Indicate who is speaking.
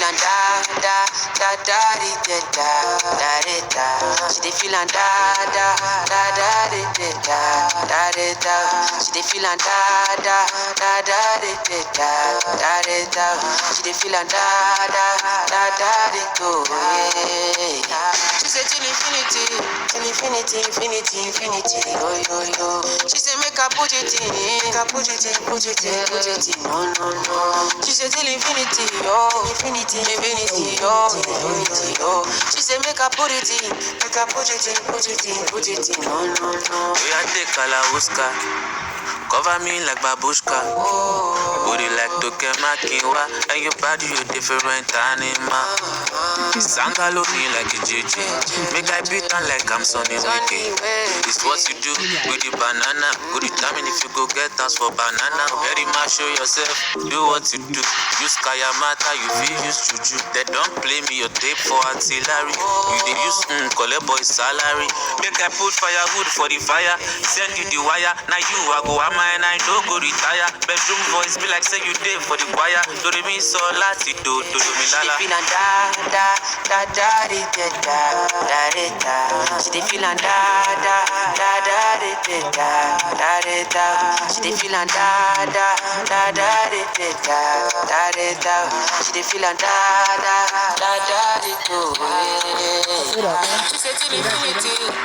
Speaker 1: feeling da da da da da da da da. She dey feeling da da da da da da da da. She dey feeling da da da da da da da da. She dey feeling da da da da da. She said till infinity, infinity, yo yo yo. She said make her put it in, put it in, no. She said till infinity, yo, infinity, yo. She said make her put it in, put it in, no. We are the Kalauska, cover me like babushka. Booty like Tokemakiwa, and your body you different animal. Sanga look me like a JJ, make I beat on like I'm Sonny Wiki. It's what you do with the banana. Go determine if you go get us for banana. Very much show yourself, do what you do. Use Kayamata, you feel use Juju. They don't play me your tape for artillery. You they use collect boy salary. Make I put firewood for the fire. Send you the wire. Now you I go hammer and I don't go retire. Bedroom voice be like say you did for the choir. Do they mean so lati do me lala. She dey feelin' da da da da da. She dey feelin' da da da da da. She dey feelin' da da da da da. She dey feelin' da da da da. She said till infinity.